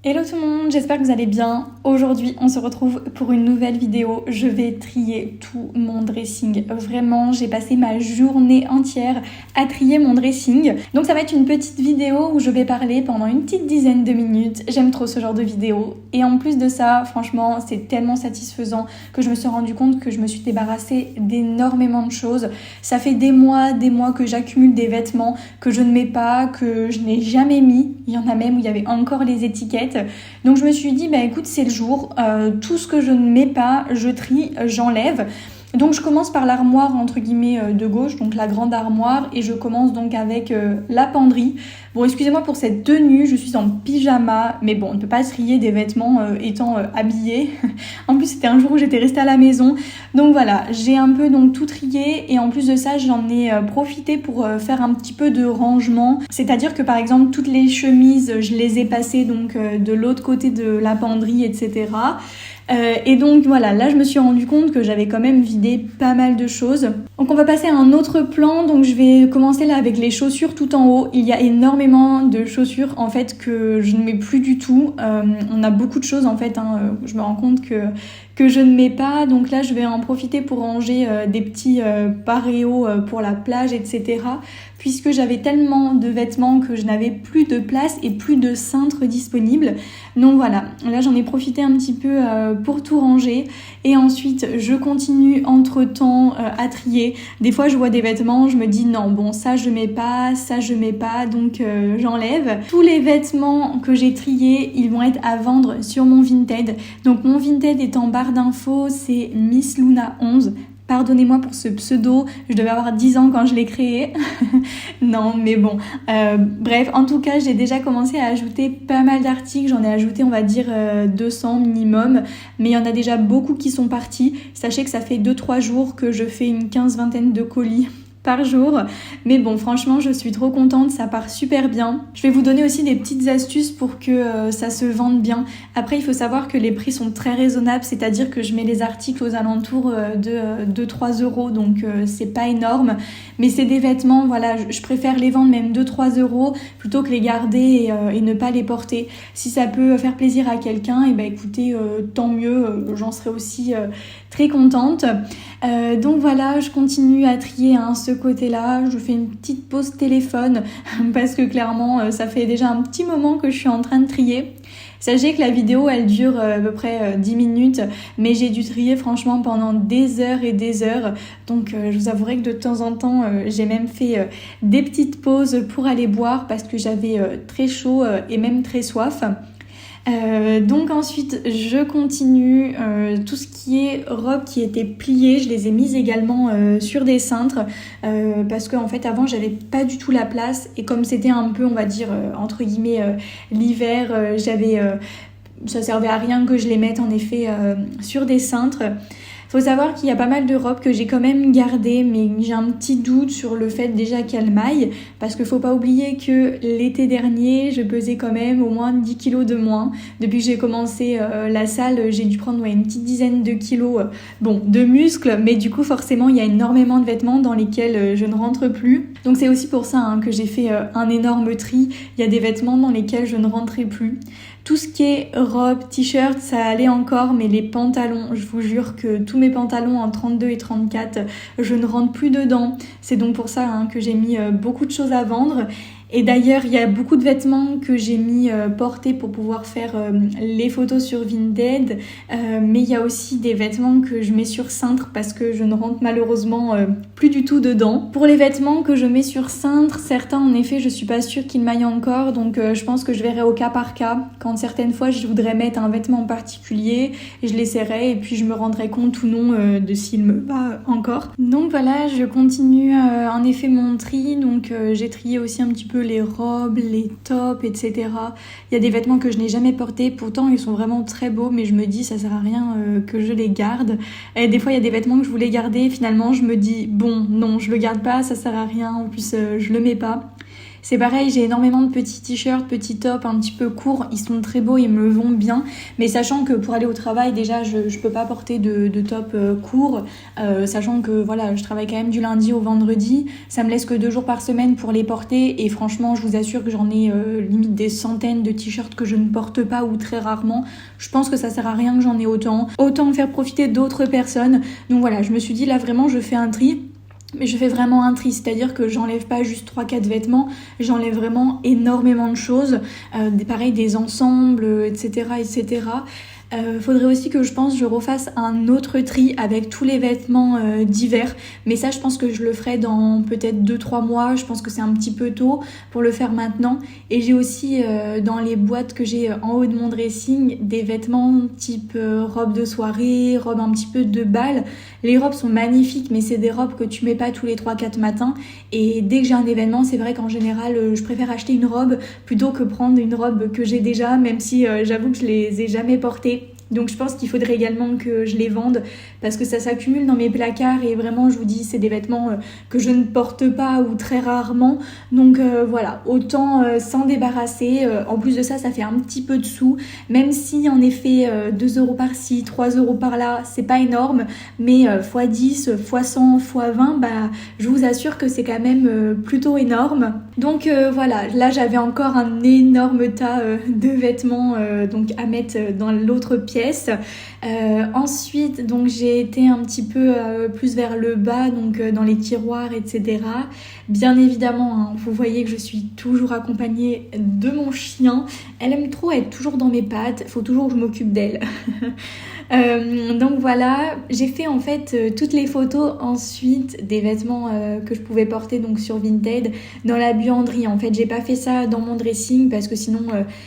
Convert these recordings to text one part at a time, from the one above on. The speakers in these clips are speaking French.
Hello tout le monde, j'espère que vous allez bien. Aujourd'hui, on se retrouve pour une nouvelle vidéo. Je vais trier tout mon dressing. Vraiment, j'ai passé ma journée entière à trier mon dressing. Donc ça va être une petite vidéo où je vais parler pendant une petite dizaine de minutes. J'aime trop ce genre de vidéo. Et en plus de ça, franchement, c'est tellement satisfaisant que je me suis rendu compte que je me suis débarrassée d'énormément de choses. Ça fait des mois que j'accumule des vêtements que je ne mets pas, que je n'ai jamais mis. Il y en a même où il y avait encore les étiquettes. Donc je me suis dit, écoute, c'est le jour, tout ce que je ne mets pas, je trie, j'enlève. Donc je commence par l'armoire entre guillemets de gauche, donc la grande armoire, et je commence donc avec la penderie. Bon, excusez-moi pour cette tenue, je suis en pyjama, mais bon, on ne peut pas trier des vêtements étant habillée. En plus, c'était un jour où j'étais restée à la maison. Donc voilà, j'ai un peu donc tout trié, et en plus de ça, j'en ai profité pour faire un petit peu de rangement. C'est-à-dire que par exemple, toutes les chemises, je les ai passées donc de l'autre côté de la penderie, etc. Et donc voilà, là je me suis rendu compte que j'avais quand même vidé pas mal de choses. Donc on va passer à un autre plan, donc je vais commencer là avec les chaussures tout en haut. Il y a énormément de chaussures en fait que je ne mets plus du tout. On a beaucoup de choses en fait, je me rends compte que je ne mets pas. Donc là je vais en profiter pour ranger des petits paréos pour la plage, etc. Puisque j'avais tellement de vêtements que je n'avais plus de place et plus de cintres disponibles. Donc voilà, là j'en ai profité un petit peu pour tout ranger. Et ensuite je continue entre temps à trier. Des fois je vois des vêtements, je me dis non bon ça je mets pas, donc j'enlève. Tous les vêtements que j'ai triés, ils vont être à vendre sur mon Vinted. Donc mon Vinted est en barre d'infos, c'est Miss Luna 11. Pardonnez-moi pour ce pseudo, je devais avoir 10 ans quand je l'ai créé. Non, mais bon. Bref, en tout cas, j'ai déjà commencé à ajouter pas mal d'articles. J'en ai ajouté, on va dire, 200 minimum. Mais il y en a déjà beaucoup qui sont partis. Sachez que ça fait 2-3 jours que je fais une quinzaine de colis par jour. Mais bon, franchement, je suis trop contente, ça part super bien. Je vais vous donner aussi des petites astuces pour que ça se vende bien. Après, il faut savoir que les prix sont très raisonnables, c'est-à-dire que je mets les articles aux alentours de 2-3 euros, donc c'est pas énorme. Mais c'est des vêtements, voilà, je préfère les vendre même 2-3 euros plutôt que les garder et ne pas les porter. Si ça peut faire plaisir à quelqu'un, et écoutez, tant mieux, j'en serai aussi très contente. Donc voilà, je continue à trier ce côté-là. Je fais une petite pause téléphone parce que clairement, ça fait déjà un petit moment que je suis en train de trier. Sachez que la vidéo, elle dure à peu près 10 minutes, mais j'ai dû trier franchement pendant des heures et des heures. Donc je vous avouerai que de temps en temps, j'ai même fait des petites pauses pour aller boire parce que j'avais très chaud et même très soif. Donc ensuite je continue tout ce qui est robes qui étaient pliées, je les ai mises également sur des cintres parce qu'en fait avant j'avais pas du tout la place et comme c'était un peu on va dire entre guillemets l'hiver, ça servait à rien que je les mette en effet sur des cintres. Faut savoir qu'il y a pas mal de robes que j'ai quand même gardées, mais j'ai un petit doute sur le fait déjà qu'elles maillent, parce qu'il faut pas oublier que l'été dernier, je pesais quand même au moins 10 kilos de moins. Depuis que j'ai commencé la salle, j'ai dû prendre une petite dizaine de kilos de muscles, mais du coup forcément il y a énormément de vêtements dans lesquels je ne rentre plus. Donc c'est aussi pour ça que j'ai fait un énorme tri. Il y a des vêtements dans lesquels je ne rentrais plus. Tout ce qui est robe, t-shirt, ça allait encore, mais les pantalons, je vous jure que tous mes pantalons en 32 et 34, je ne rentre plus dedans. C'est donc pour ça que j'ai mis beaucoup de choses à vendre. Et d'ailleurs, il y a beaucoup de vêtements que j'ai mis portés pour pouvoir faire les photos sur Vinted. Mais il y a aussi des vêtements que je mets sur cintre parce que je ne rentre malheureusement plus du tout dedans. Pour les vêtements que je mets sur cintre, certains en effet, je suis pas sûre qu'ils maillent encore. Donc je pense que je verrai au cas par cas. Quand certaines fois, je voudrais mettre un vêtement en particulier, et je l'essaierai et puis je me rendrai compte ou non de s'il me va encore. Donc voilà, je continue en effet mon tri. Donc j'ai trié aussi un petit peu les robes, les tops, etc. Il y a des vêtements que je n'ai jamais portés, pourtant ils sont vraiment très beaux, mais je me dis ça sert à rien que je les garde. Et des fois il y a des vêtements que je voulais garder, finalement je me dis bon non je le garde pas, ça sert à rien, en plus je le mets pas. C'est pareil, j'ai énormément de petits t-shirts, petits tops un petit peu courts, ils sont très beaux, ils me vont bien, mais sachant que pour aller au travail déjà je peux pas porter de top court, sachant que voilà, je travaille quand même du lundi au vendredi, ça me laisse que 2 jours par semaine pour les porter, et franchement je vous assure que j'en ai limite des centaines de t-shirts que je ne porte pas ou très rarement. Je pense que ça sert à rien que j'en ai autant faire profiter d'autres personnes. Donc voilà, je me suis dit là vraiment je fais un tri. Mais je fais vraiment un tri, c'est-à-dire que j'enlève pas juste 3-4 vêtements, j'enlève vraiment énormément de choses, pareil des ensembles, etc. etc. Faudrait aussi que je refasse un autre tri avec tous les vêtements d'hiver, mais ça je pense que je le ferai dans peut-être 2-3 mois, je pense que c'est un petit peu tôt pour le faire maintenant. Et j'ai aussi dans les boîtes que j'ai en haut de mon dressing des vêtements type robe de soirée, robe un petit peu de bal. Les robes sont magnifiques, mais c'est des robes que tu mets pas tous les 3-4 matins, et dès que j'ai un événement, c'est vrai qu'en général je préfère acheter une robe plutôt que prendre une robe que j'ai déjà, même si j'avoue que je les ai jamais portées. Donc je pense qu'il faudrait également que je les vende parce que ça s'accumule dans mes placards, et vraiment je vous dis c'est des vêtements que je ne porte pas ou très rarement, donc voilà, autant s'en débarrasser. En plus de ça, ça fait un petit peu de sous, même si en effet 2 euros par-ci, 3 euros par-là, c'est pas énorme, mais x10, x100, x20, bah je vous assure que c'est quand même plutôt énorme. Donc voilà, là j'avais encore un énorme tas de vêtements donc à mettre dans l'autre pièce. Ensuite donc j'ai été un petit peu plus vers le bas, donc dans les tiroirs, etc. Bien évidemment, hein, vous voyez que je suis toujours accompagnée de mon chien. Elle aime trop être toujours dans mes pattes, faut toujours que je m'occupe d'elle. Donc voilà, j'ai fait en fait toutes les photos ensuite des vêtements que je pouvais porter donc sur Vinted dans la buanderie. En fait, j'ai pas fait ça dans mon dressing parce que sinon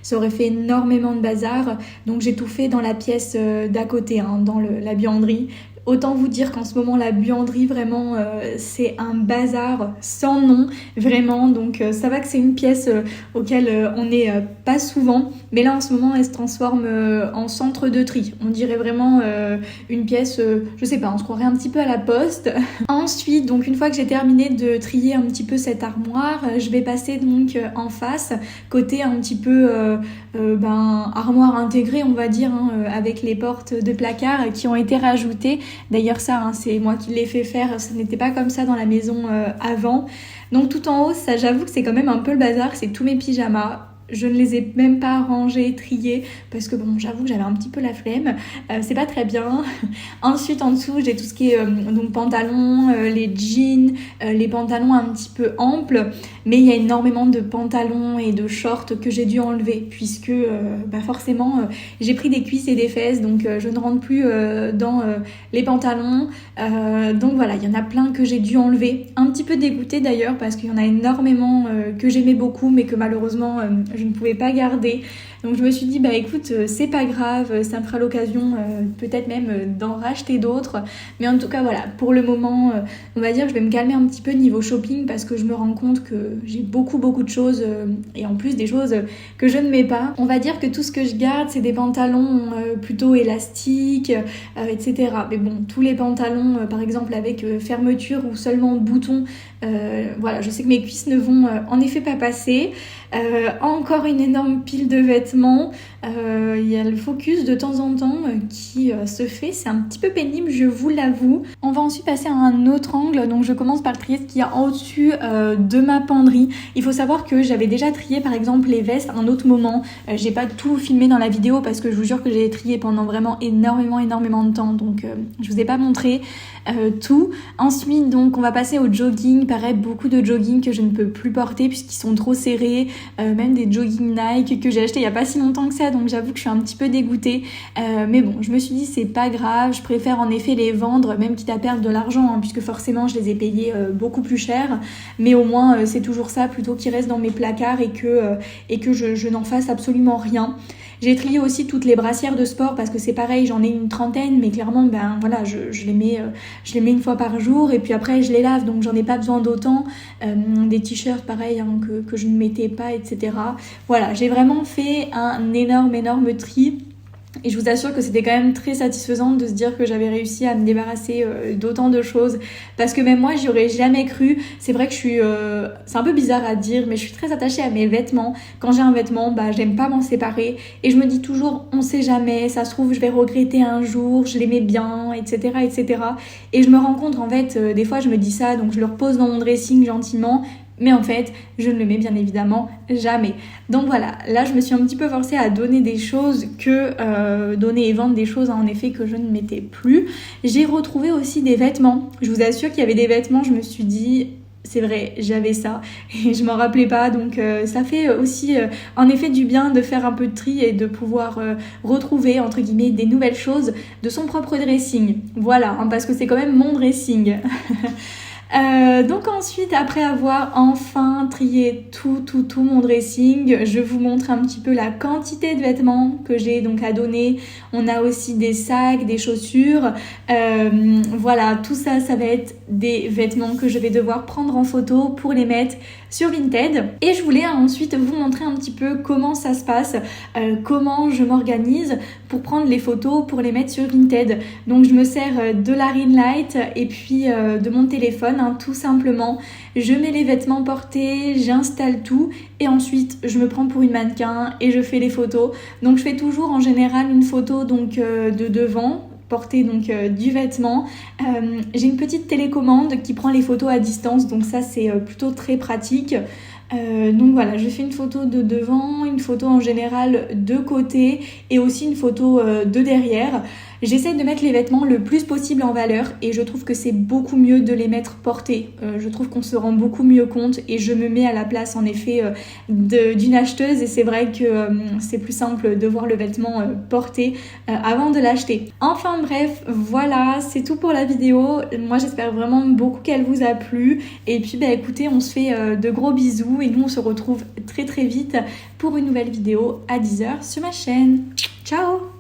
ça aurait fait énormément de bazar. Donc j'ai tout fait dans la pièce d'à côté, hein, dans la buanderie. Autant vous dire qu'en ce moment la buanderie vraiment c'est un bazar sans nom vraiment, donc ça va que c'est une pièce auquel on n'est pas souvent, mais là en ce moment elle se transforme en centre de tri. On dirait vraiment une pièce, je sais pas, on se croirait un petit peu à la poste. Ensuite donc une fois que j'ai terminé de trier un petit peu cette armoire, je vais passer donc en face, côté un petit peu armoire intégrée on va dire, hein, avec les portes de placard qui ont été rajoutées. D'ailleurs ça, hein, c'est moi qui l'ai fait faire, ça n'était pas comme ça dans la maison avant. Donc tout en haut, ça j'avoue que c'est quand même un peu le bazar, c'est tous mes pyjamas. Je ne les ai même pas rangés, triés, parce que bon, j'avoue que j'avais un petit peu la flemme. C'est pas très bien. Ensuite, en dessous, j'ai tout ce qui est donc pantalons, les jeans, les pantalons un petit peu amples. Mais il y a énormément de pantalons et de shorts que j'ai dû enlever, puisque forcément, j'ai pris des cuisses et des fesses, donc je ne rentre plus dans les pantalons. Donc voilà, il y en a plein que j'ai dû enlever. Un petit peu dégoûtée d'ailleurs, parce qu'il y en a énormément que j'aimais beaucoup, mais que malheureusement, je ne pouvais pas garder. Donc je me suis dit écoute, c'est pas grave, ça me fera l'occasion peut-être même d'en racheter d'autres, mais en tout cas voilà, pour le moment on va dire que je vais me calmer un petit peu niveau shopping, parce que je me rends compte que j'ai beaucoup de choses et en plus des choses que je ne mets pas. On va dire que tout ce que je garde c'est des pantalons plutôt élastiques, etc. Mais bon, tous les pantalons par exemple avec fermeture ou seulement boutons, voilà, je sais que mes cuisses ne vont en effet pas passer. Encore une énorme pile de vêtements, il y a le focus de temps en temps qui se fait, c'est un petit peu pénible, je vous l'avoue. On va ensuite passer à un autre angle, donc je commence par trier ce qu'il y a au-dessus de ma penderie. Il faut savoir que j'avais déjà trié par exemple les vestes à un autre moment, j'ai pas tout filmé dans la vidéo parce que je vous jure que j'ai trié pendant vraiment énormément de temps, donc je vous ai pas montré tout. Ensuite donc on va passer au jogging, pareil, beaucoup de jogging que je ne peux plus porter puisqu'ils sont trop serrés, même des jogging Nike que j'ai acheté il y a pas si longtemps que ça, donc j'avoue que je suis un petit peu dégoûtée, mais bon, je me suis dit c'est pas grave, je préfère en effet les vendre, même quitte à perdre de l'argent, hein, puisque forcément je les ai payés beaucoup plus cher, mais au moins c'est toujours ça plutôt qu'ils restent dans mes placards et que je n'en fasse absolument rien. J'ai trié aussi toutes les brassières de sport parce que c'est pareil, j'en ai une trentaine, mais clairement voilà, je les mets une fois par jour et puis après je les lave, donc j'en ai pas besoin d'autant. Des t-shirts pareil, hein, que je ne mettais pas, etc. Voilà, j'ai vraiment fait un énorme tri. et je vous assure que c'était quand même très satisfaisant de se dire que j'avais réussi à me débarrasser d'autant de choses, parce que même moi j'y aurais jamais cru. C'est vrai que je suis c'est un peu bizarre à dire, mais je suis très attachée à mes vêtements. Quand j'ai un vêtement, j'aime pas m'en séparer, et je me dis toujours on sait jamais, ça se trouve je vais regretter un jour, je l'aimais bien, etc., etc. Et je me rends compte en fait, des fois je me dis ça, donc je le repose dans mon dressing gentiment, mais en fait je ne le mets bien évidemment jamais. Donc voilà, là je me suis un petit peu forcée à donner des choses donner et vendre des choses en effet que je ne mettais plus. J'ai retrouvé aussi des vêtements, je vous assure qu'il y avait des vêtements, je me suis dit c'est vrai, j'avais ça et je m'en rappelais pas, donc ça fait aussi en effet du bien de faire un peu de tri et de pouvoir retrouver entre guillemets des nouvelles choses de son propre dressing. Voilà, parce que c'est quand même mon dressing. Donc ensuite, après avoir enfin trié tout mon dressing, je vous montre un petit peu la quantité de vêtements que j'ai donc à donner. On a aussi des sacs, des chaussures, voilà, tout ça, ça va être des vêtements que je vais devoir prendre en photo pour les mettre sur Vinted. Et je voulais ensuite vous montrer un petit peu comment ça se passe, comment je m'organise pour prendre les photos, pour les mettre sur Vinted. Donc je me sers de la ring light et puis de mon téléphone, tout simplement. Je mets les vêtements portés, j'installe tout et ensuite je me prends pour une mannequin et je fais les photos. Donc je fais toujours en général une photo donc de devant, portée donc du vêtement. J'ai une petite télécommande qui prend les photos à distance, donc ça c'est plutôt très pratique. Donc voilà, je fais une photo de devant, une photo en général de côté et aussi une photo de derrière. J'essaie de mettre les vêtements le plus possible en valeur et je trouve que c'est beaucoup mieux de les mettre portés. Je trouve qu'on se rend beaucoup mieux compte et je me mets à la place en effet d'une acheteuse et c'est vrai que c'est plus simple de voir le vêtement porté avant de l'acheter. Enfin bref, voilà, c'est tout pour la vidéo. Moi j'espère vraiment beaucoup qu'elle vous a plu et puis écoutez, on se fait de gros bisous et nous on se retrouve très vite pour une nouvelle vidéo à 10h sur ma chaîne. Ciao!